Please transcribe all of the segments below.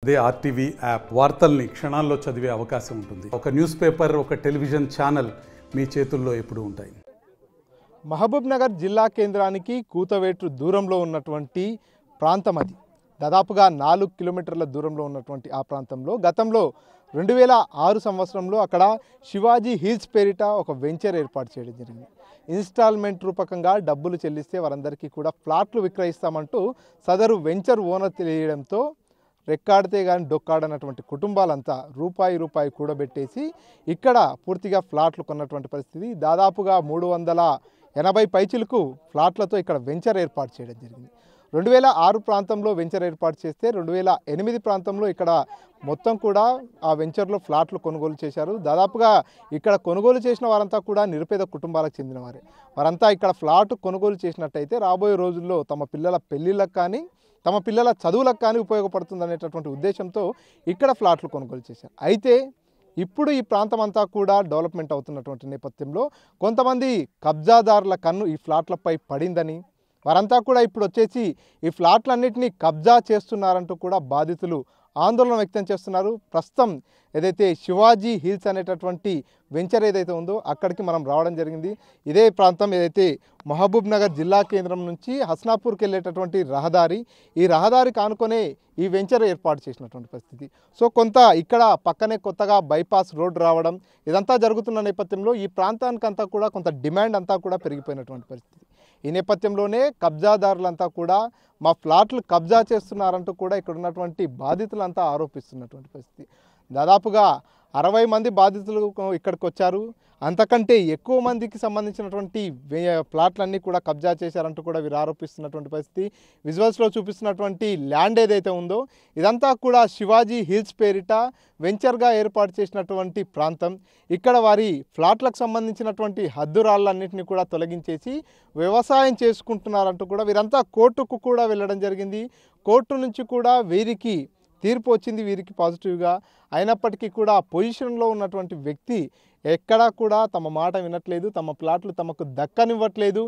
అదే RTV app వార్తల్ని క్షణాల్లో చదివే అవకాశం ఉంటుంది. ఒక న్యూస్ పేపర్, ఒక టెలివిజన్ ఛానల్ మీ చేతుల్లో ఎప్పుడూ ఉంటాయి. మహబూబ్ నగర్ జిల్లా కేంద్రానికి కూతవేటు దూరంలో ఉన్నటువంటి ప్రాంతం అది. దాదాపుగా 4 కిలోమీటర్ల దూరంలో ఉన్నటువంటి ఆ ప్రాంతంలో గతంలో 2006 సంవత్సరంలో అక్కడ శివాజీ హిల్స్ పేరిట ఒక వెంచర్ ఏర్పాటు చేయడం జరిగింది. ఇన్స్టాల్మెంట్ రూపకంగా డబ్బులు చెల్లిస్తే వారందరికీ కూడా ఫ్లాట్లు విక్రయిస్తామంటూ సదరు వెంచర్ ఓనర్ తెలియడంతో రెక్కాడితే కానీ డొక్కాడనటువంటి కుటుంబాలంతా రూపాయి కూడబెట్టేసి ఇక్కడ పూర్తిగా ఫ్లాట్లు కొన్నటువంటి పరిస్థితి. దాదాపుగా 380 పైచిలకు ఫ్లాట్లతో ఇక్కడ వెంచర్ ఏర్పాటు చేయడం జరిగింది. 2006 ప్రాంతంలో వెంచర్ ఏర్పాటు చేస్తే 2008 ప్రాంతంలో ఇక్కడ మొత్తం కూడా ఆ వెంచర్లో ఫ్లాట్లు కొనుగోలు చేశారు. దాదాపుగా ఇక్కడ కొనుగోలు చేసిన వారంతా కూడా నిరుపేద కుటుంబాలకు చెందిన వారే. వారంతా ఇక్కడ ఫ్లాట్ కొనుగోలు చేసినట్టయితే రాబోయే రోజుల్లో తమ పిల్లల పెళ్లిళ్ళకు కానీ తమ పిల్లల చదువులకు కానీ ఉపయోగపడుతుంది అనేటటువంటి ఉద్దేశంతో ఇక్కడ ఫ్లాట్లు కొనుగోలు చేశారు. అయితే ఇప్పుడు ఈ ప్రాంతం అంతా కూడా డెవలప్మెంట్ అవుతున్నటువంటి నేపథ్యంలో కొంతమంది కబ్జాదారుల కన్ను ఈ ఫ్లాట్లపై పడిందని, వారంతా కూడా ఇప్పుడు వచ్చేసి ఈ ఫ్లాట్లన్నింటినీ కబ్జా చేస్తున్నారంటూ కూడా బాధితులు ఆందోళన వ్యక్తం చేస్తున్నారు. ప్రస్తుతం ఏదైతే శివాజీ హిల్స్ అనేటటువంటి వెంచర్ ఏదైతే ఉందో అక్కడికి మనం రావడం జరిగింది. ఇదే ప్రాంతం ఏదైతే మహబూబ్ నగర్ జిల్లా కేంద్రం నుంచి హస్నాపూర్కి వెళ్ళేటటువంటి రహదారి, ఈ రహదారికి ఆనుకొనే ఈ వెంచర్ ఏర్పాటు చేసినటువంటి పరిస్థితి. సో కొంత ఇక్కడ పక్కనే కొత్తగా బైపాస్ రోడ్ రావడం ఇదంతా జరుగుతున్న నేపథ్యంలో ఈ ప్రాంతానికంతా కూడా కొంత డిమాండ్ అంతా కూడా పెరిగిపోయినటువంటి పరిస్థితి. ఈ నేపథ్యంలోనే కబ్జాదారులంతా కూడా మా ఫ్లాట్లు కబ్జా చేస్తున్నారంటూ కూడా ఇక్కడ ఉన్నటువంటి బాధితులంతా ఆరోపిస్తున్నటువంటి పరిస్థితి. దాదాపుగా 60 మంది బాధితులు ఇక్కడికి వచ్చారు. అంతకంటే ఎక్కువ మందికి సంబంధించినటువంటి ప్లాట్లన్నీ కూడా కబ్జా చేశారంటూ కూడా వీరు ఆరోపిస్తున్నటువంటి పరిస్థితి. విజువల్స్లో చూపిస్తున్నటువంటి ల్యాండ్ ఏదైతే ఉందో ఇదంతా కూడా శివాజీ హిల్స్ పేరిట వెంచర్గా ఏర్పాటు చేసినటువంటి ప్రాంతం. ఇక్కడ వారి ఫ్లాట్లకు సంబంధించినటువంటి హద్దురాళ్ళన్నింటినీ కూడా తొలగించేసి వ్యవసాయం చేసుకుంటున్నారంటూ కూడా వీరంతా కోర్టుకు కూడా వెళ్ళడం జరిగింది. కోర్టు నుంచి కూడా వీరికి తీర్పు వచ్చింది, వీరికి పాజిటివ్గా. అయినప్పటికీ కూడా పొజిషన్లో ఉన్నటువంటి వ్యక్తి ఎక్కడా కూడా తమ మాట వినట్లేదు, తమ ప్లాట్లు తమకు దక్కనివ్వట్లేదు.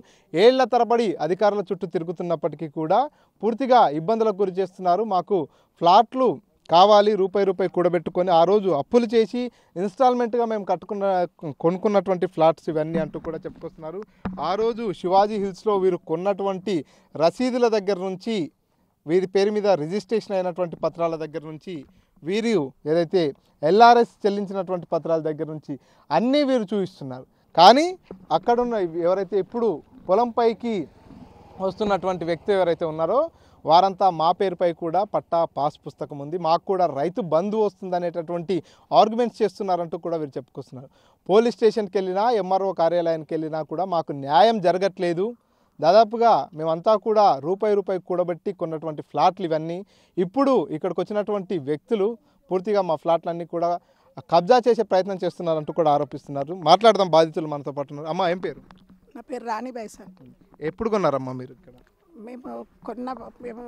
ఏళ్ల తరబడి అధికారుల చుట్టూ తిరుగుతున్నప్పటికీ కూడా పూర్తిగా ఇబ్బందులకు గురి చేస్తున్నారు. మాకు ఫ్లాట్లు కావాలి, రూపాయి కూడబెట్టుకొని ఆ రోజు అప్పులు చేసి ఇన్స్టాల్మెంట్గా మేము కొనుక్కున్నటువంటి ఫ్లాట్స్ ఇవన్నీ అంటూ కూడా చెప్పుకొస్తున్నారు. ఆ రోజు శివాజీ హిల్స్లో వీరు కొన్నటువంటి రసీదుల దగ్గర నుంచి, వీరి పేరు మీద రిజిస్ట్రేషన్ అయినటువంటి పత్రాల దగ్గర నుంచి, వీరు ఏదైతే ఎల్ఆర్ఎస్ చెల్లించినటువంటి పత్రాల దగ్గర నుంచి అన్నీ వీరు చూపిస్తున్నారు. కానీ అక్కడున్న ఎవరైతే ఇప్పుడు పొలంపైకి వస్తున్నటువంటి వ్యక్తి ఎవరైతే ఉన్నారో వారంతా మా పేరుపై కూడా పట్టా పాస్ పుస్తకం ఉంది, మాకు కూడా రైతు బంధు వస్తుంది అనేటటువంటి ఆర్గ్యుమెంట్స్ చేస్తున్నారంటూ కూడా వీరు చెప్పుకొస్తున్నారు. పోలీస్ స్టేషన్కి వెళ్ళినా, ఎంఆర్ఓ కార్యాలయానికి వెళ్ళినా కూడా మాకు న్యాయం జరగట్లేదు. దాదాపుగా మేమంతా కూడా రూపాయి కూడబెట్టి కొన్నటువంటి ఫ్లాట్లు ఇవన్నీ. ఇప్పుడు ఇక్కడికి వచ్చినటువంటి వ్యక్తులు పూర్తిగా మా ఫ్లాట్లన్నీ కూడా కబ్జా చేసే ప్రయత్నం చేస్తున్నారంటూ కూడా ఆరోపిస్తున్నారు. మాట్లాడదాం, బాధితులు మనతో పాటు ఉన్నారు. అమ్మ, ఏం పేరు? నా పేరు రాణిబాయి సార్. ఎప్పుడు కొన్నారమ్మా మీరు ఇక్కడ? మేము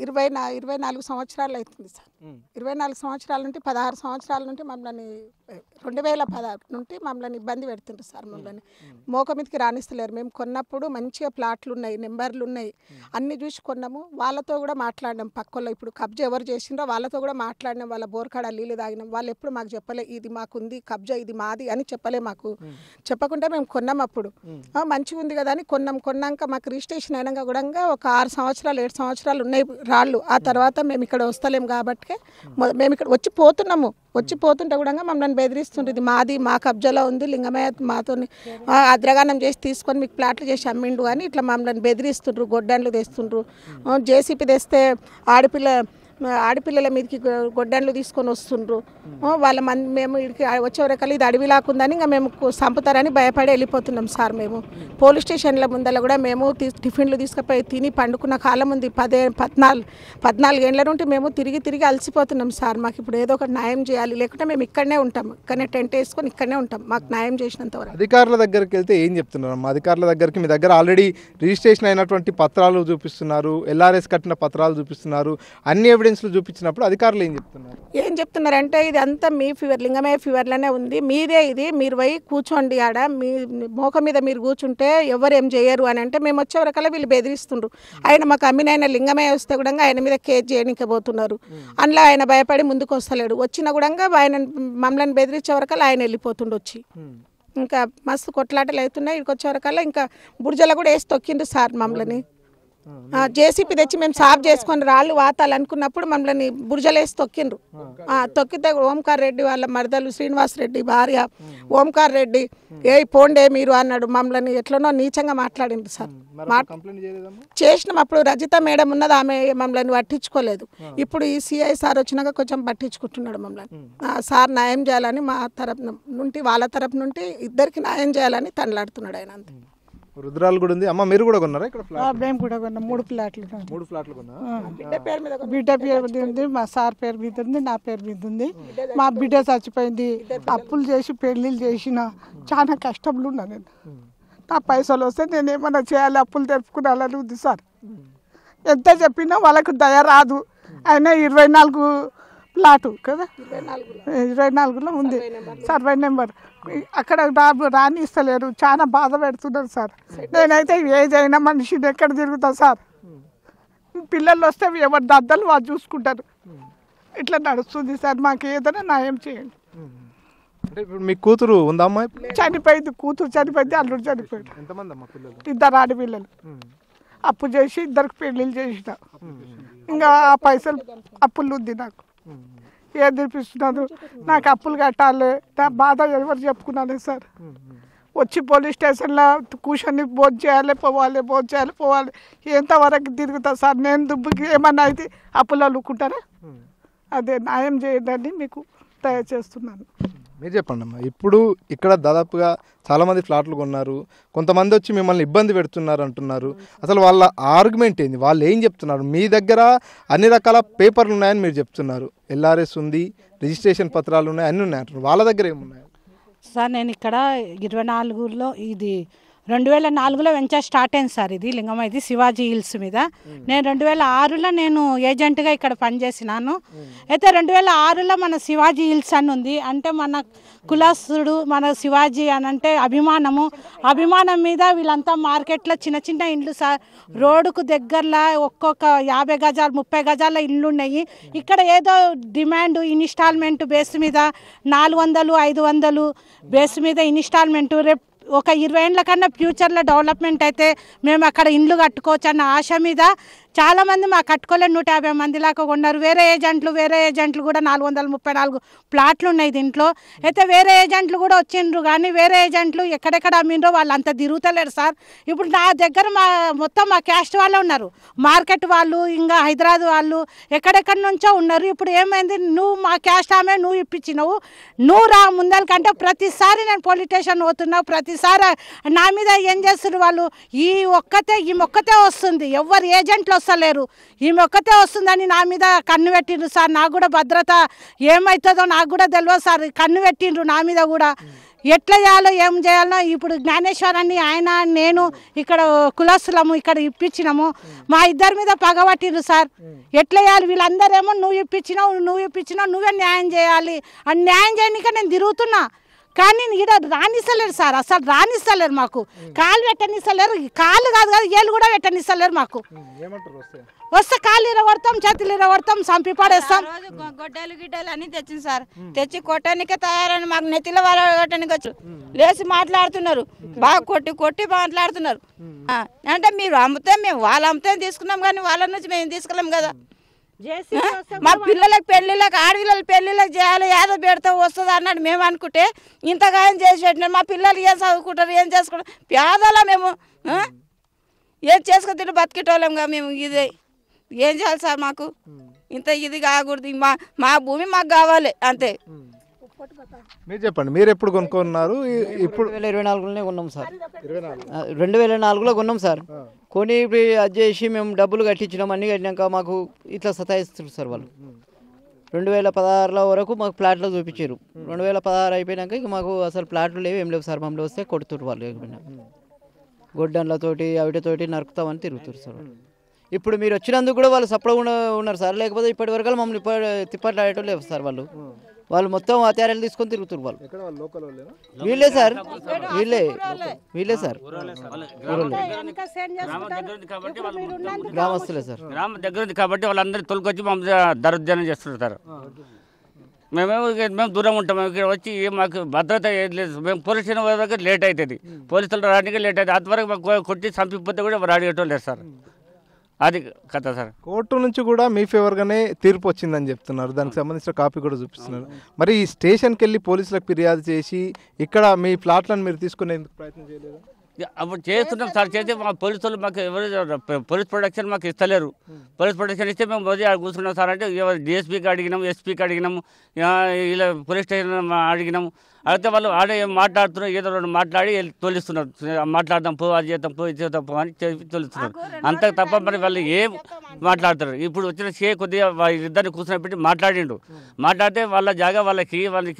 24 సంవత్సరాలు అవుతుంది సార్. 24 సంవత్సరాల నుండి 16 సంవత్సరాల నుండి మమ్మల్ని 2016 నుండి మమ్మల్ని ఇబ్బంది పెడుతుంటారు సార్. మమ్మల్ని మోక మీదకి రాణిస్తలేరు. మేము కొన్నప్పుడు మంచిగా ప్లాట్లు ఉన్నాయి, నెంబర్లు ఉన్నాయి, అన్నీ చూసి కొన్నాము. వాళ్ళతో కూడా మాట్లాడినాం. పక్కలో ఇప్పుడు కబ్జా ఎవరు చేసిండ్రో వాళ్ళతో కూడా మాట్లాడినాం. వాళ్ళ బోర్కాడ నీళ్ళు తాగినాం. వాళ్ళు ఎప్పుడు మాకు చెప్పలే ఇది మాకుంది కబ్జా, ఇది మాది అని చెప్పలే. మాకు చెప్పకుండా మేము కొన్నాం. అప్పుడు మంచిగా ఉంది కదా అని కొన్నాక మాకు రిజిస్ట్రేషన్ అయినాక కూడా ఒక 6 సంవత్సరాలు 7 సంవత్సరాలు ఉన్నాయి రాళ్ళు. ఆ తర్వాత మేము ఇక్కడ వస్తలేం కాబట్టి మేము ఇక్కడ వచ్చి పోతుంటే కూడా మమ్మల్ని బెదిరిస్తుండ్రు. ఇది మాది, మా కబ్జాలో ఉంది, లింగమయ్య మాతో అద్రగానం చేసి తీసుకొని మీకు ప్లాట్లు చేసి అమ్మిండు అని ఇట్లా మమ్మల్ని బెదిరిస్తుండ్రు. గొడ్డన్లు తెస్తుండ్రు. జేసీపీ తెస్తే ఆడపిల్లల మీదకి గొడ్డన్లు తీసుకొని వస్తుండ్రు. మేము ఇక్కడికి వచ్చేవరకల్లా ఇది అడవిలాకుందని ఇంకా మేము చంపుతారని భయపడి వెళ్ళిపోతున్నాం సార్. మేము పోలీస్ స్టేషన్ల ముందర కూడా మేము టిఫిన్లు తీసుకుపోయి తిని పండుకున్న కాలం ఉంది. 14 ఏళ్ళ నుండి మేము తిరిగి అలసిపోతున్నాం సార్. మాకు ఇప్పుడు ఏదో ఒకటి న్యాయం చేయాలి, లేకుంటే మేము ఇక్కడనే ఉంటాం, ఇక్కడనే టెంట్ వేసుకొని ఇక్కడనే ఉంటాం. మాకు న్యాయం చేసినంత వరకు. అధికారుల దగ్గరికి వెళ్తే ఏం చెప్తున్నారు? మా అధికారుల దగ్గరికి మీ దగ్గర ఆల్రెడీ రిజిస్ట్రేషన్ అయినటువంటి పత్రాలు చూపిస్తున్నారు, ఎల్ఆర్ఎస్ కట్టిన పత్రాలు చూపిస్తున్నారు, అన్ని ఎవిడెన్స్లు చూపించినప్పుడు అధికారులు ఏం చెప్తున్నారు? ఏం చెప్తున్నారంటే ఇది అంతా మీ ఫీవర్ లింగమయ్య ఫీవర్లోనే ఉంది, మీదే ఇది, మీరు పోయి కూర్చోండి ఆడ, మీ మోక మీద మీరు కూర్చుంటే ఎవరు ఏం చేయరు అని అంటే మేము వచ్చే వరకల్లా వీళ్ళు బెదిరిస్తుండ్రు. ఆయన మాకు అమ్మినైన లింగమయ్య వస్తే కూడా ఆయన మీద కేసు చేయడానికి పోతున్నారు. అందులో ఆయన భయపడి ముందుకు వస్తలేడు. వచ్చినా కూడా ఆయన మమ్మల్ని బెదిరించే వరకల్లా ఆయన వెళ్ళిపోతుండు వచ్చి. ఇంకా మస్తు కొట్లాటలు అవుతున్నాయి. ఇక్కడికి వచ్చే వరకల్లా ఇంకా బుర్జల కూడా వేసి తొక్కిండ్రు సార్ మమ్మల్ని. జేసీపీ తెచ్చి మేము సాఫ్ చేసుకొని రాళ్ళు వాతాలు అనుకున్నప్పుడు మమ్మల్ని బుర్జలేసి తొక్కిండ్రు. తొక్కితే ఓంకార్ రెడ్డి వాళ్ళ మరదలు శ్రీనివాస్ రెడ్డి భార్య ఓంకార్ రెడ్డి పోండే మీరు అన్నాడు. మమ్మల్ని ఎట్లనో నీచంగా మాట్లాడిండ్రు సార్. చేసినాం. అప్పుడు రజిత మేడం ఉన్నది, ఆమె మమ్మల్ని పట్టించుకోలేదు. ఇప్పుడు ఈ సిఐ సార్ వచ్చినాక కొంచెం పట్టించుకుంటున్నాడు మమ్మల్ని. సార్ న్యాయం చేయాలని మా తరపు నుండి వాళ్ళ తరపు నుండి ఇద్దరికి న్యాయం చేయాలని తనలాడుతున్నాడు ఆయన. అంతే. రుద్రాలు కూడా ఉంది. అమ్మ మీరు కూడా కొన్నారా ఇక్కడ? మేము కూడా కొన్నాం. 3 ఫ్లాట్లు. 3 ఫ్లాట్లు కొన్నా. బిడ్డ పేరు మీద ఉంది, మా సార్ పేరు మీద ఉంది, నా పేరు మీద ఉంది. మా బిడ్డ చచ్చిపోయింది. అప్పులు చేసి పెళ్ళిళ్ళు చేసిన చాలా కష్టంలో ఉన్నా నేను. నా పైసలు వస్తే నేను ఏమన్నా చేయాలి, అప్పులు తెరుపుకునాలని ఉంది సార్. ఎంత చెప్పినా వాళ్ళకు దయ రాదు. అయినా 24 ప్లాటు కదా, 24లో ఉంది సర్వే నెంబర్. అక్కడ రానిస్తలేరు, చాలా బాధ పెడుతున్నారు సార్. నేనైతే ఏజ్ అయినా మనిషిని ఎక్కడ తిరుగుతా సార్. పిల్లలు వస్తే ఎవరి దద్దలు వాళ్ళు చూసుకుంటారు. ఇట్లా నడుస్తుంది సార్. మాకు ఏదైనా న్యాయం చేయండి. అంటే ఇప్పుడు మీ కూతురు ఉందా అమ్మా? చనిపోయింది, కూతురు చనిపోయింది, అల్లుడు చనిపోయింది. ఎంతమంది అమ్మా పిల్లలు? 2 ఆడపిల్లలు. అప్పు చేసి 2 పెళ్ళిళ్ళు చేసిన. ఇంకా ఆ పైసలు అప్పులు ఉంది నాకు. ఏం తెప్పిస్తున్నారు? నాకు అప్పులు కట్టాలి. నా బాధ ఎవరు చెప్పుకున్నాను సార్. వచ్చి పోలీస్ స్టేషన్లో కూర్చొని భోజనం చేయాలి, పోవాలి. ఎంతవరకు తిరుగుతా సార్. నేను దుబ్బుకి ఏమన్నా అయితే అప్పులు అల్లుకుంటారా? అదే న్యాయం చేయడానికి మీకు దయచేస్తున్నాను. మీరు చెప్పండి అమ్మా. ఇప్పుడు ఇక్కడ దాదాపుగా చాలామంది ఫ్లాట్లు కొన్నారు, కొంతమంది వచ్చి మిమ్మల్ని ఇబ్బంది పెడుతున్నారు అంటున్నారు. అసలు వాళ్ళ ఆర్గ్యుమెంట్ ఏంది? వాళ్ళు ఏం చెప్తున్నారు? మీ దగ్గర అన్ని రకాల పేపర్లు ఉన్నాయని మీరు చెప్తున్నారు. ఎల్ఆర్ఎస్ ఉంది, రిజిస్ట్రేషన్ పత్రాలు ఉన్నాయి, అన్నీ ఉన్నాయి అంటున్నారు. వాళ్ళ దగ్గర ఏమున్నాయి సార్? నేను ఇక్కడ 24లో ఇది 2004లో వెంచర్ స్టార్ట్ అయింది సార్. ఇది లింగమయ్యది శివాజీ హిల్స్ మీద. నేను 2006లో నేను ఏజెంట్గా ఇక్కడ పనిచేసినాను. అయితే 2006లో మన శివాజీ హిల్స్ అని ఉంది. అంటే మన కులస్తుడు, మన శివాజీ అని అంటే అభిమానం మీద వీళ్ళంతా మార్కెట్లో చిన్న చిన్న ఇండ్లు సార్. రోడ్డుకు దగ్గరలో ఒక్కొక్క 50 గజాలు 30 గజాల ఇళ్ళు ఉన్నాయి. ఇక్కడ ఏదో డిమాండ్ ఇన్స్టాల్మెంట్ బేస్ మీద 400 500 బేస్ మీద ఇన్స్టాల్మెంట్. రేపు ఒక 20 ఏళ్ళ కన్నా ఫ్యూచర్లో డెవలప్మెంట్ అయితే మేము అక్కడ ఇండ్లు కట్టుకోవచ్చు అన్న ఆశ మీద చాలామంది మా కట్టుకోలేని 150 మంది లాగా కొన్నారు. వేరే ఏజెంట్లు కూడా 434 ప్లాట్లు ఉన్నాయి దీంట్లో. అయితే వేరే ఏజెంట్లు కూడా వచ్చిండ్రు, కానీ వేరే ఏజెంట్లు ఎక్కడెక్కడ అమ్మిండ్రో వాళ్ళు అంత తిరుగుతలేరు సార్. ఇప్పుడు నా దగ్గర మొత్తం మా క్యాస్ట్ వాళ్ళే ఉన్నారు, మార్కెట్ వాళ్ళు, ఇంకా హైదరాబాద్ వాళ్ళు, ఎక్కడెక్కడి నుంచో ఉన్నారు. ఇప్పుడు ఏమైంది, నువ్వు మా క్యాస్ట్ ఆమె నువ్వు ఇప్పించినావు, నువ్వు రా ముందలకంటే ప్రతిసారి నేను పోలీస్ స్టేషన్ పోతున్నావు. ప్రతిసారి నా మీద ఏం చేస్తున్నారు వాళ్ళు? ఈ మొక్కతే వస్తుంది, ఎవరు ఏజెంట్లు వస్తలేరు, ఈమె ఒక్కతే వస్తుందని నా మీద కన్ను పెట్టిండ్రు సార్. నాకు కూడా భద్రత ఏమవుతుందో నాకు కూడా తెలియదు సార్. కన్ను పెట్టిండ్రు నా మీద కూడా. ఎట్లా చేయాలో ఏం చేయాలో ఇప్పుడు జ్ఞానేశ్వరాన్ని ఆయన నేను ఇక్కడ కులస్తులము ఇక్కడ ఇప్పించినాము. మా ఇద్దరి మీద పగబట్టిండ్రు సార్. ఎట్లా చేయాలి? వీళ్ళందరేమో నువ్వు ఇప్పించినావు నువ్వే న్యాయం చేయాలి అని న్యాయం చేయడానికే నేను తిరుగుతున్నా. కానీ ఈడ రానిస్తలేరు సార్, అసలు రానిస్తలేరు. మాకు కాలు పెట్టనిస్తలేరు, కాలు కాదు కదా ఏళ్ళు కూడా పెట్టనిస్తలేరు. మాకు వస్తే కాళ్ళు ఇరగొడతాం, చేతులు ఇరగొడతాం, చంపి పడేస్తాం. గొడ్డలు గిడ్డలు అన్ని తెచ్చింది సార్. తెచ్చి కొట్టడానికే తయారని మాకు నెత్తిలో కొట్టడానికి వచ్చు. లేచి మాట్లాడుతున్నారు, బాగా కొట్టి మాట్లాడుతున్నారు. అంటే మీరు అమ్మితే మేము వాళ్ళు అమ్మితే తీసుకున్నాం, కానీ వాళ్ళ నుంచి మేము తీసుకోలేం కదా. మా పిల్లలకు పెళ్ళిళ్ళకి ఆడపిల్లల పెళ్ళిళ్ళకి చేయాలి, ఏదో పెడితే వస్తుంది అన్నాడు. మేము అనుకుంటే ఇంతగాయం చేసి పెట్టినాడు. మా పిల్లలు ఏం చదువుకుంటారు, ఏం చేసుకుంటారు? పేదలా మేము ఏం చేసుకుని తిని బతికేటోళ్ళంగా మేము. ఇది ఏం చేయాలి సార్? మాకు ఇంత ఇది కాకూడదు. మా భూమి మాకు కావాలి అంతే. మీరు చెప్పండి, మీరు ఎప్పుడు కొనుక్కున్నారు? ఇప్పుడు 2024లోనే కొన్నాం సార్. 2004లో కొన్నాం సార్. కొని ఇప్పుడు అది చేసి మేము డబ్బులు కట్టించినాం. అన్నీ కట్టినాక మాకు ఇట్లా సతాయిస్తారు సార్ వాళ్ళు. 2016లో వరకు మాకు ప్లాట్లో చూపించారు. 2016 అయిపోయినాక ఇక మాకు అసలు ప్లాట్లు లేవు, ఏం లేవు సార్. మమ్మల్ని వస్తే కొడుతురు వాళ్ళు. గొడ్డన్లతోటి అవిటితోటి నరుకుతామని తిరుగుతారు సార్. ఇప్పుడు మీరు వచ్చినందుకు కూడా వాళ్ళు సపోర్ట్ ఉన్నారు సార్, లేకపోతే ఇప్పటి వరకు మమ్మల్ని తిప్పట్లాడటం లేదు సార్. వాళ్ళు మొత్తం హత్యారాలు తీసుకొని తిరుగుతారు వాళ్ళు. వీళ్ళే సార్, వీళ్ళే సార్, గ్రామస్తులే సార్. గ్రామం దగ్గర ఉంది కాబట్టి వాళ్ళందరూ తొలికొచ్చి మమ్మల్ని దౌర్జన్యం చేస్తుంటారు. మేము దూరం ఉంటాం. ఇక్కడ వచ్చి మాకు భద్రత ఏది లేదు. మేము పోలీస్ స్టేషన్ వరకు లేట్ అవుతుంది, పోలీసులు రావడానికి లేట్ అవుతుంది. అంతవరకు మాకు కొట్టి చంపిపోతే కూడా రాడిగటం లేదు సార్. అది కథ సార్. కోర్టు నుంచి కూడా మీ ఫేవర్గానే తీర్పు వచ్చిందని చెప్తున్నారు, దానికి సంబంధించిన కాపీ కూడా చూపిస్తున్నారు. మరి ఈ స్టేషన్కి వెళ్ళి పోలీసులకు ఫిర్యాదు చేసి ఇక్కడ మీ ప్లాట్లను మీరు తీసుకునేందుకు ప్రయత్నం చేయలేదు? అప్పుడు చేస్తున్నాం సార్. చేస్తే మా పోలీసులు మాకు ఎవరు పోలీస్ ప్రొటెక్షన్ మాకు ఇస్తలేరు. పోలీస్ ప్రొటెక్షన్ ఇస్తే మేము రోజు కూర్చున్నాం సార్. అంటే డిఎస్పీకి అడిగినాము, ఎస్పీకి అడిగినాము, ఇలా పోలీస్ స్టేషన్ అడిగినాము. అయితే వాళ్ళు ఆడే మాట్లాడుతున్నారు, ఏదో రెండు మాట్లాడి తోలిస్తున్నారు. మాట్లాడదాం పో, అది చేద్దాం పో, ఇది చేద్దాం పో అని చెప్పి తోలిస్తున్నారు. అంతే తప్ప మరి వాళ్ళు ఏం మాట్లాడతారు. ఇప్పుడు వచ్చిన కొద్దిగా ఇద్దరిని కూర్చొని పెట్టి మాట్లాడితే వాళ్ళ జాగా వాళ్ళకి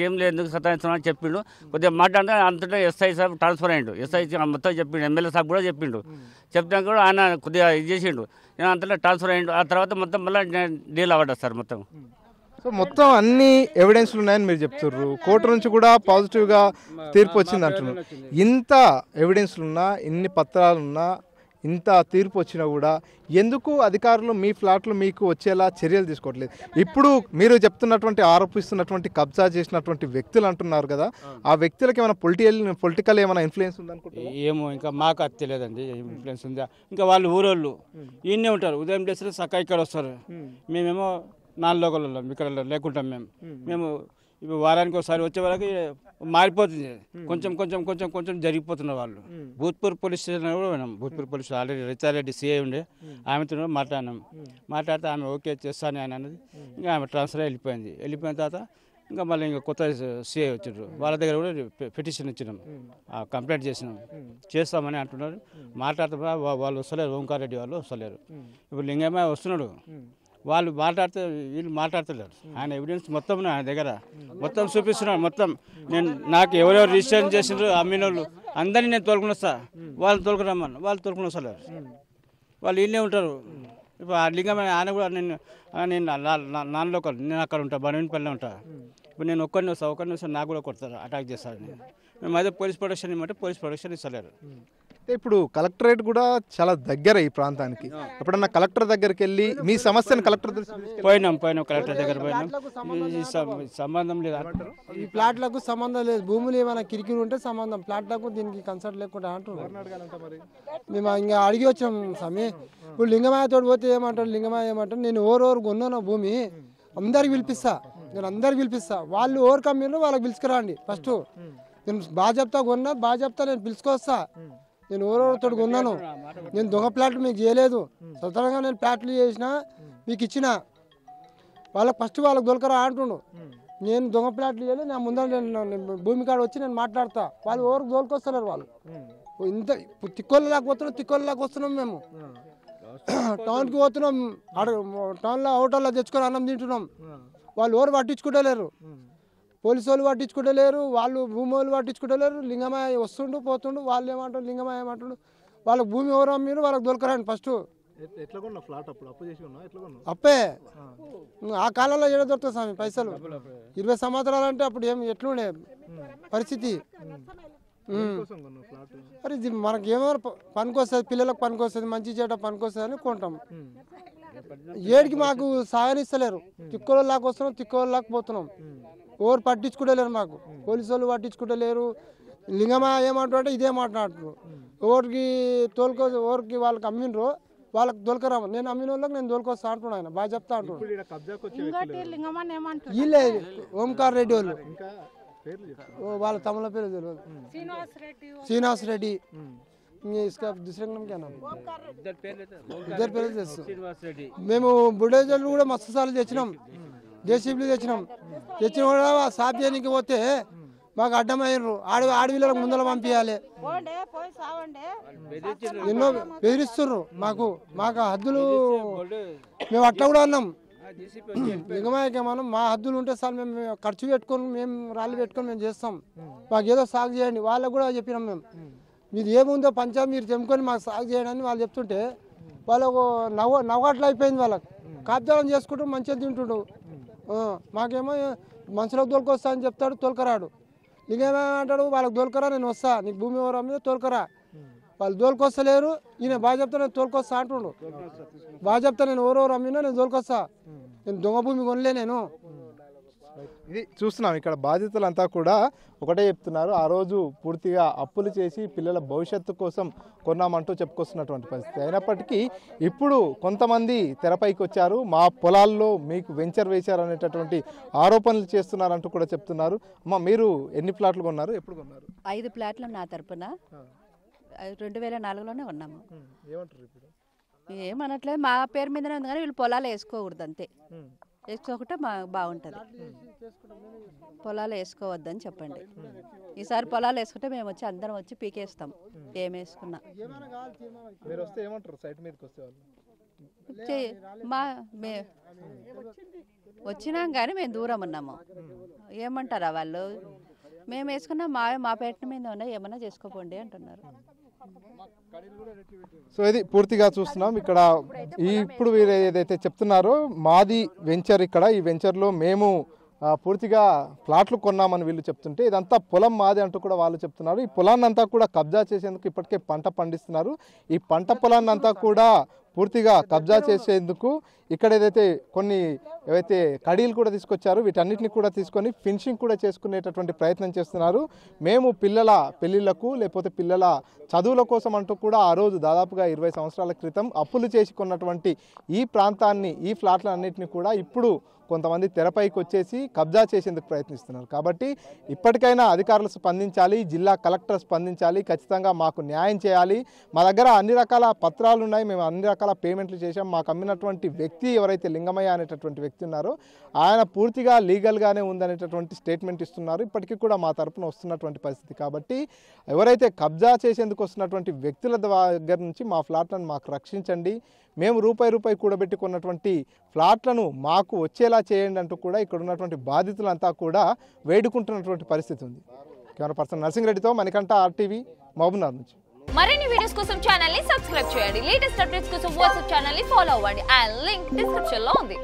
ఏం లేదు, ఎందుకు సతాయిస్తున్నాం అని చెప్పిండు. కొద్దిగా మాట్లాడితే అంతటా ఎస్ఐ సాబ్ ట్రాన్స్ఫర్ అయ్యిండు. ఎస్ఐ మొత్తం చెప్పిండు, ఎమ్మెల్యే సాబ్ కూడా చెప్పిండు. చెప్తాక కూడా ఆయన కొద్దిగా ఇది చేసిండు. అంతటా ట్రాన్స్ఫర్ అయ్యిండు. ఆ తర్వాత మొత్తం మళ్ళీ డీల్ అవ్వడం సార్ మొత్తం. సో మొత్తం అన్ని ఎవిడెన్స్లు ఉన్నాయని మీరు చెప్తున్నారు. కోర్టు నుంచి కూడా పాజిటివ్గా తీర్పు వచ్చింది అంటున్నారు. ఇంత ఎవిడెన్స్లు ఉన్నా, ఇన్ని పత్రాలున్నా, ఇంత తీర్పు వచ్చినా కూడా ఎందుకు అధికారులు మీ ఫ్లాట్లు మీకు వచ్చేలా చర్యలు తీసుకోవట్లేదు? ఇప్పుడు మీరు చెప్తున్నటువంటి ఆరోపిస్తున్నటువంటి కబ్జా చేసినటువంటి వ్యక్తులు అంటున్నారు కదా, ఆ వ్యక్తులకు ఏమైనా పొలిటికల్ ఏమైనా ఇన్ఫ్లుయెన్స్ ఉందనుకుంటున్నారు? ఏమో ఇంకా మాకు అది తెలియదండి, ఇన్ఫ్లుయెన్స్ ఉందా. ఇంకా వాళ్ళు ఊరోళ్ళు ఈయనే ఉంటారు, ఉదయం చేస్తే సక్క ఇక్కడ వస్తారు. మేమేమో నాన్ లోకల్ ఇక్కడ లేకుంటాం. మేము ఇప్పుడు వారానికి ఒకసారి వచ్చే వరకు మారిపోతుంది. కొంచెం కొంచెం కొంచెం కొంచెం జరిగిపోతున్నారు వాళ్ళు. భూత్పూర్ పోలీస్ స్టేషన్ కూడా పోయినాం. భూత్పూర్ పోలీస్ ఆల్రెడీ రిచారెడ్డి సిఐ ఉండే, ఆమెతో మాట్లాడితే ఆమె ఓకే చేస్తాను అని అన్నది. ఇంకా ఆమె ట్రాన్స్ఫర్ వెళ్ళిపోయిన తర్వాత ఇంకా మళ్ళీ ఇంకా కొత్త సిఐ వచ్చారు. వాళ్ళ దగ్గర కూడా పిటిషన్ ఇచ్చినాం, కంప్లైంట్ చేస్తామని అంటున్నారు. మాట్లాడితే వాళ్ళు వస్తలేరు, ఓంకార్ రెడ్డి వాళ్ళు వస్తలేరు. ఇప్పుడు లింగమ్మ వస్తున్నాడు, వాళ్ళు మాట్లాడితే వీళ్ళు మాట్లాడతలేరు. ఆయన ఎవిడెన్స్ మొత్తం ఆయన దగ్గర మొత్తం చూపిస్తున్నాడు. మొత్తం నాకు ఎవరెవరు రిజిస్ట్రేషన్ చేసినారు, అమ్మిన వాళ్ళు అందరినీ నేను తోలుకుని వస్తా, వాళ్ళు తోలుకురమ్మని వాళ్ళు తోలుకుని వస్తలేరు. వాళ్ళు వీళ్ళే ఉంటారు. ఇప్పుడు ఆ లింగమైన ఆయన కూడా నేను నాన్ లోకల్, నేను అక్కడ ఉంటా, బనవీనపల్లిలో ఉంటా. ఇప్పుడు నేను ఒక్కరిని వస్తా నాకు కూడా కొడతారు, అటాక్ చేస్తారు. మేము అదే పోలీస్ ప్రొటెక్షన్ ఇవ్వమంటే పోలీస్ ప్రొటెక్షన్ ఇస్తలేరు. ఇప్పుడు కలెక్టరేట్ కూడా చాలా దగ్గర ఈ ప్రాంతానికి. ఎప్పుడన్నా కలెక్టర్ దగ్గరికి వెళ్ళి మీ సమస్యను కలెక్టర్ పోయినాం కలెక్టర్ దగ్గర పోయినాం. సంబంధం లేదు, ఈ ప్లాట్లకు సంబంధం లేదు. భూములు ఏమైనా కిరికిరి ఉంటే సంబంధం, ప్లాట్లకు దీనికి కన్సల్ట్ లేకుండా అంటున్నారు. మేము ఇంకా అడిగి వచ్చాం స్వామి. ఇప్పుడు లింగమాయతో పోతే ఏమంటారు, లింగమాయ ఏమంటారు, నేను ఓరు కొన్నాను భూమి అందరికి పిలిపిస్తా, నేను అందరికి పిలిపిస్తా. వాళ్ళు ఓరు కమ్మిండ్రు, వాళ్ళకి పిలుచుకురండి. ఫస్ట్ నేను బాగా చెప్తా నేను పిలుచుకొస్తా. నేను ఎవరెవరితో కొన్నాను, నేను దొంగ ప్లాట్లు మీకు చేయలేదు. స్వతంత్రంగా నేను ప్లాట్లు చేసిన మీకు ఇచ్చిన. వాళ్ళకి ఫస్ట్ వాళ్ళకి దొరకరా అంటుండు. నేను దొంగ ప్లాట్లు చేయలేదు, నా ముందర నేను భూమి కాడ వచ్చి నేను మాట్లాడతా. వాళ్ళు ఎవరికి దొరికొస్తున్నారు. వాళ్ళు ఇంత తిక్కోళ్ళలాగా వస్తున్నాం మేము. టౌన్కి పోతున్నాం, టౌన్లో హోటల్లో తెచ్చుకొని అన్నం తింటున్నాం. వాళ్ళు ఎవరు పట్టించుకుంటలేరు, పోలీసు వాళ్ళు పట్టించుకుంటలేరు, వాళ్ళు భూమి వాళ్ళు పట్టించుకుంటలేరు. లింగమాయ వస్తుండు పోతుండు, వాళ్ళు ఏమంటారు, లింగమాయ ఏమంటాడు. వాళ్ళకి భూమి ఎవరు అమ్మిరు, వాళ్ళకి దొరకరండి. ఫస్ట్ అప్పే ఆ కాలంలో ఏదో దొరుకుతుంది స్వామి పైసలు. 20 సంవత్సరాలు అంటే అప్పుడు ఎట్లుండే పరిస్థితి. మరి ఇది మనకి ఏమో పనికొస్తుంది, పిల్లలకు పనికొస్తుంది, మంచి చేట పనికొస్తుంది అని కొంటాం. ఏడికి మాకు సాగనిస్తలేరు. తిక్కోళ్ళలాగా వస్తున్నాం, తిక్కోళ్ళలాగా పోతున్నాం. ఎవరు పట్టించుకుంటలేరు, మాకు పోలీసు వాళ్ళు పట్టించుకుంటలేరు. లింగమా ఏమంటారంటే ఇదే మాట్లాడుతున్నారు. ఎవరికి వాళ్ళకి అమ్మినరో వాళ్ళకి దొరకరా, నేను అమ్మిన వాళ్ళకి నేను దొరకొస్తా అంటున్నాను. ఆయన బాగా చెప్తా అంటున్నాడు. వీళ్ళే ఓంకార్ రెడ్డి వాళ్ళు, వాళ్ళ తమిళ పేరు తెలియదు, శ్రీనివాస్ రెడ్డి. ఇద్దరు పేర్లు తెలుసు. మేము బుల్డోజర్లు కూడా మస్తు సార్లు తెచ్చినాం, జేసీబీలు తెచ్చినాం కూడా సాఫ్ చేయడానికి పోతే మాకు అడ్డమయ్యారు. ఆడవిళ్ళకి ముందర పంపించాలి, ఎన్నో బెదిరిస్తుర్రు. మాకు హద్దులు, మేము అట్లా కూడా అన్నాం. లింగమాయకి మనం మా హద్దులు ఉంటే సార్ మేము ఖర్చు పెట్టుకొని మేము రాళ్ళు పెట్టుకొని మేము చేస్తాం, మాకు ఏదో సాగు చేయండి. వాళ్ళకు కూడా చెప్పినాం మేము, మీది ఏముందో పంచాయతీ మీరు తెంపుకొని మాకు సాగు చేయండి అని వాళ్ళు చెప్తుంటే వాళ్ళకు నవ్వాట్లు అయిపోయింది. వాళ్ళకు కాపుదారం చేసుకుంటూ మంచిగా తింటుండు. మాకేమో మనుషులకు తోలుకొస్తా అని చెప్తాడు, తోలుకరాడు. నీకేమంటాడు, వాళ్ళకి తోలుకరా, నేను వస్తా, నీకు భూమి ఎవరు మీద తోలుకరా. వాళ్ళు తోలుకొస్తలేరు. ఈయన బాగా చెప్తా, నేను తోలుకొస్తా అంటుండు. బాగా చెప్తా, నేను ఎవరెవరు అమ్మినా నేను తోలుకొస్తా, నేను దొంగ భూమి కొనలే నేను. ఇది చూస్తున్నాం. ఇక్కడ బాధితులంతా కూడా ఒకటే చెప్తున్నారు, ఆ రోజు పూర్తిగా అప్పులు చేసి పిల్లల భవిష్యత్తు కోసం కొన్నామంటూ చెప్పుకొస్తున్నటువంటి పరిస్థితి. అయినప్పటికీ ఇప్పుడు కొంతమంది తెరపైకి వచ్చారు, మా పొలాల్లో మీకు వెంచర్ వేశారు అనేటటువంటి ఆరోపణలు చేస్తున్నారంటూ కూడా చెప్తున్నారు. అమ్మ, మీరు ఎన్ని ప్లాట్లు కొన్నారు, ఎప్పుడు కొన్నారు? 5 ప్లాట్లు నా తరపున 2004లోనే ఉన్నాము. ఏమంటారు ఇప్పుడు? ఏమనట్లేదు, మా పేరు మీదనే ఉంది కానీ వీళ్ళు పొలాలు వేసుకోకూడదు, అంతే. వేసుకోకుంటే బాగుంటుంది. పొలాలు వేసుకోవద్దని చెప్పండి. ఈసారి పొలాలు వేసుకుంటే మేము వచ్చి అందరం వచ్చి పీకేస్తాం ఏం వేసుకున్నా. మీరు వస్తే ఏమంటారు? సైట్ మీదకి వస్తే వాళ్ళు వచ్చినాం కానీ మేము దూరం ఉన్నాము. ఏమంటారా వాళ్ళు? మేము వేసుకున్నా మా పేట మీద ఉన్నాయి, ఏమన్నా చేసుకోపోండి అంటున్నారు. సో ఇది పూర్తిగా చూస్తున్నాం. ఇక్కడ ఇప్పుడు వీరు ఏదైతే చెప్తున్నారో మాది వెంచర్, ఇక్కడ ఈ వెంచర్లో మేము పూర్తిగా ప్లాట్లు కొన్నామని వీళ్ళు చెప్తుంటే ఇదంతా పొలం మాది అంటూ కూడా వాళ్ళు చెప్తున్నారు. ఈ పొలాన్ని అంతా కూడా కబ్జా చేసేందుకు ఇప్పటికే పంట పండిస్తున్నారు. ఈ పంట పొలాన్ని అంతా కూడా పూర్తిగా కబ్జా చేసేందుకు ఇక్కడ ఏదైతే కొన్ని ఏవైతే కడీలు కూడా తీసుకొచ్చారో వీటన్నిటిని కూడా తీసుకొని ఫినిషింగ్ కూడా చేసుకునేటటువంటి ప్రయత్నం చేస్తున్నారు. మేము పిల్లల పెళ్ళిళ్ళకు లేకపోతే పిల్లల చదువుల కోసం అంటూ కూడా ఆ రోజు దాదాపుగా 20 సంవత్సరాల క్రితం అప్పులు చేసి కొన్నటువంటి ఈ ప్రాంతాన్ని, ఈ ఫ్లాట్లన్నింటినీ కూడా ఇప్పుడు కొంతమంది తెరపైకి వచ్చేసి కబ్జా చేసేందుకు ప్రయత్నిస్తున్నారు. కాబట్టి ఇప్పటికైనా అధికారులు స్పందించాలి, జిల్లా కలెక్టర్ స్పందించాలి, ఖచ్చితంగా మాకు న్యాయం చేయాలి. మా దగ్గర అన్ని రకాల పత్రాలు ఉన్నాయి, మేము అన్ని రకాల పేమెంట్లు చేశాం. మాకు అమ్మినటువంటి వ్యక్తి ఎవరైతే లింగమయ్య అనేటటువంటి వ్యక్తి ఉన్నారో ఆయన పూర్తిగా లీగల్గానే ఉందనేటటువంటి స్టేట్మెంట్ ఇస్తున్నారు. ఇప్పటికీ కూడా మా తరపున వస్తున్నటువంటి పరిస్థితి. కాబట్టి ఎవరైతే కబ్జా చేసేందుకు వస్తున్నటువంటి వ్యక్తుల దగ్గర నుంచి మా ఫ్లాట్లను మాకు రక్షించండి, మేము రూపాయి కూడబెట్టుకున్నటువంటి ఫ్లాట్లను మాకు వచ్చేలా చేయండి అంటూ కూడా ఇక్కడ ఉన్నటువంటి బాధితులంతా కూడా వేడుకుంటున్నటువంటి పరిస్థితి ఉంది. కెమెరా పర్సన్ నర్సింగ్ రెడ్డితో మణికంఠ, RTV, మహబూబ్నగర్ నుంచి. మరిన్ని వీడియోస్ కోసం ఛానల్ ని సబ్స్క్రైబ్ చేయండి. లేటెస్ట్ అప్డేట్స్ కోసం వాట్సాప్ ఛానల్ ని ఫాలో అవ్వండి. ఆ లింక్ డిస్క్రిప్షన్ లో ఉంది.